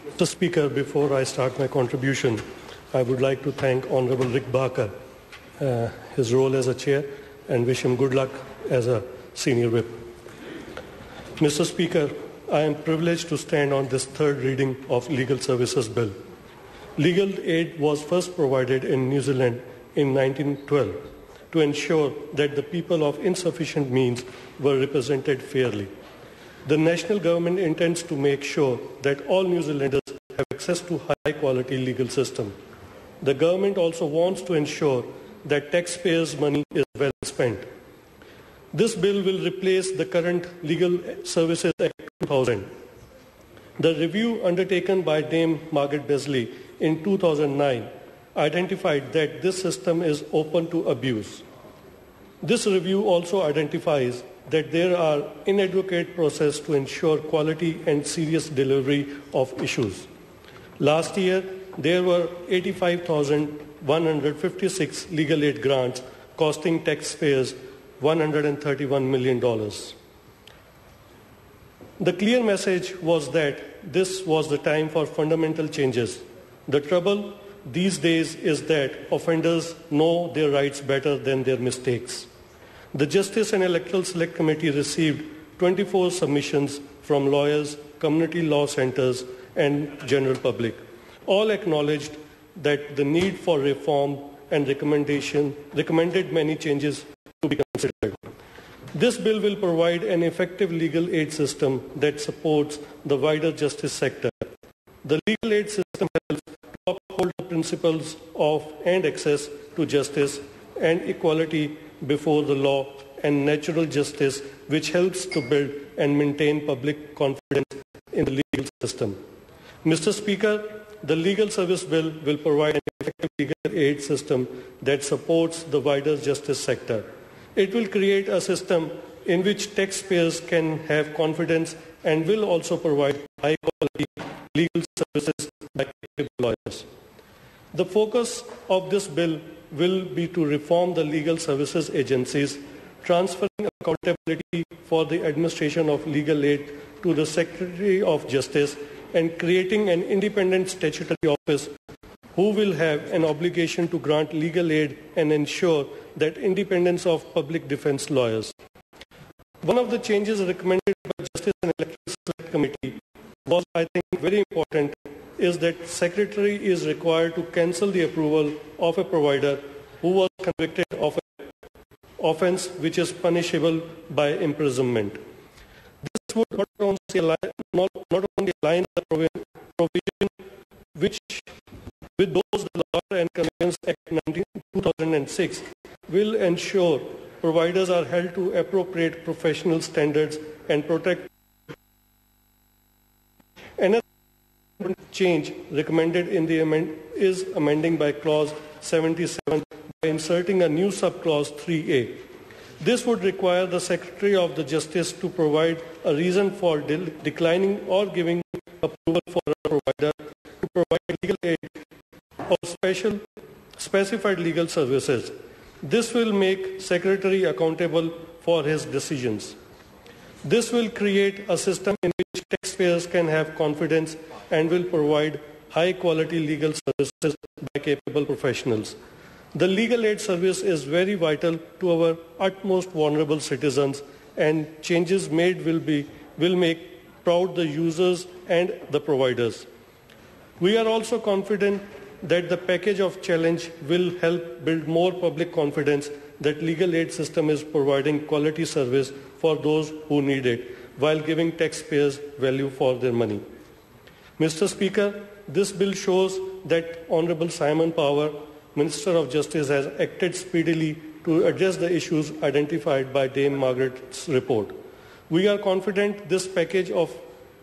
Mr. Speaker, before I start my contribution, I would like to thank Honourable Rick Barker, his role as a chair, and wish him good luck as a senior whip. Mr. Speaker, I am privileged to stand on this third reading of Legal Services Bill. Legal aid was first provided in New Zealand in 1912 to ensure that the people of insufficient means were represented fairly. The national government intends to make sure that all New Zealanders have access to high-quality legal system. The government also wants to ensure that taxpayers' money is well spent. This bill will replace the current Legal Services Act 2000. The review undertaken by Dame Margaret Beazley in 2009 identified that this system is open to abuse. This review also identifies that there are inadequate processes to ensure quality and serious delivery of issues. Last year, there were 85,156 legal aid grants costing taxpayers $131 million. The clear message was that this was the time for fundamental changes. The trouble these days is that offenders know their rights better than their mistakes. The Justice and Electoral Select Committee received 24 submissions from lawyers, community law centres and general public. All acknowledged that the need for reform and recommended many changes to be considered. This bill will provide an effective legal aid system that supports the wider justice sector. The legal aid system helps to uphold the principles of and access to justice and equality before the law and natural justice, which helps to build and maintain public confidence in the legal system. Mr. Speaker, the Legal Service Bill will provide an effective legal aid system that supports the wider justice sector. It will create a system in which taxpayers can have confidence and will also provide high-quality legal services by capable lawyers. The focus of this bill will be to reform the legal services agencies, transferring accountability for the administration of legal aid to the Secretary of Justice and creating an independent statutory office who will have an obligation to grant legal aid and ensure that independence of public defense lawyers. One of the changes recommended by Justice and Electoral Select Committee was, I think, very important, is that Secretary is required to cancel the approval of a provider who was convicted of an offence which is punishable by imprisonment. This would not only align the provision which with those the Law and Conveyance Act 2006 will ensure providers are held to appropriate professional standards and protect. Another change recommended in the amendment is amending by clause 77 by inserting a new subclause 3A. This would require the Secretary of the Justice to provide a reason for declining or giving approval for a provider to provide legal aid or specified legal services. This will make Secretary accountable for his decisions. This will create a system in which taxpayers can have confidence and will provide high-quality legal services by capable professionals. The legal aid service is very vital to our utmost vulnerable citizens, and changes made will make proud the users and the providers. We are also confident that the package of challenge will help build more public confidence that legal aid system is providing quality service for those who need it, while giving taxpayers value for their money. Mr. Speaker, this bill shows that Honourable Simon Power, Minister of Justice, has acted speedily to address the issues identified by Dame Margaret's report. We are confident this package of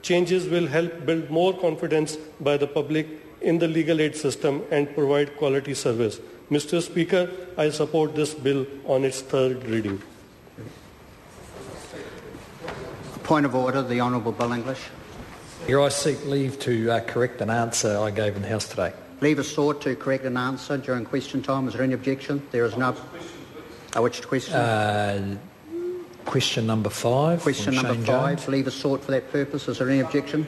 changes will help build more confidence by the public in the legal aid system and provide quality service. Mr. Speaker, I support this bill on its third reading. Point of order, the Honourable Bill English. Here I seek leave to correct an answer I gave in the House today. Leave is sought to correct an answer during question time. Is there any objection? There is no. Which question? Question number 5. Question number 5. Leave is sought for that purpose. Is there any objection?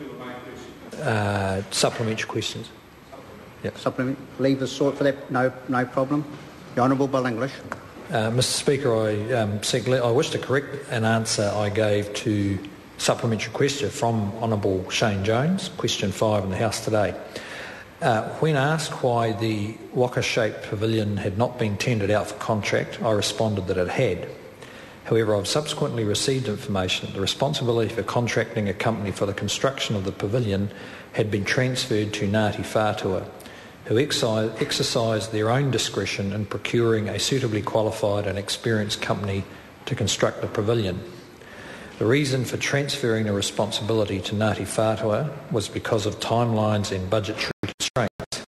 Supplementary questions. Yep. Leave is sought for that. No problem. The Honourable Bill English. Mr Speaker, I wish to correct an answer I gave to supplementary question from Honourable Shane Jones, question 5 in the House today. When asked why the Waka-shaped pavilion had not been tendered out for contract, I responded that it had. However, I've subsequently received information that the responsibility for contracting a company for the construction of the pavilion had been transferred to Ngāti Whātua, who exercised their own discretion in procuring a suitably qualified and experienced company to construct the pavilion. The reason for transferring the responsibility to Ngāti Whātua was because of timelines and budgetary constraints.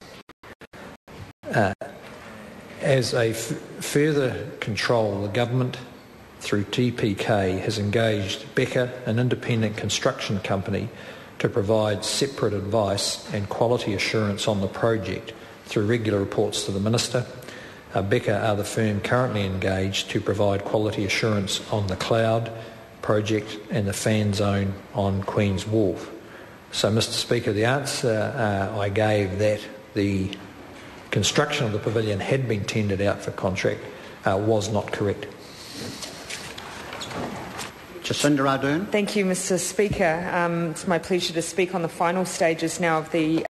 As a further control, the government, through TPK, has engaged Becker, an independent construction company, to provide separate advice and quality assurance on the project through regular reports to the Minister. Becker are the firm currently engaged to provide quality assurance on the Cloud project and the fan zone on Queen's Wharf. So, Mr Speaker, the answer I gave that the construction of the pavilion had been tendered out for contract was not correct. Jacinda Ardern. Thank you, Mr Speaker. It's my pleasure to speak on the final stages now of the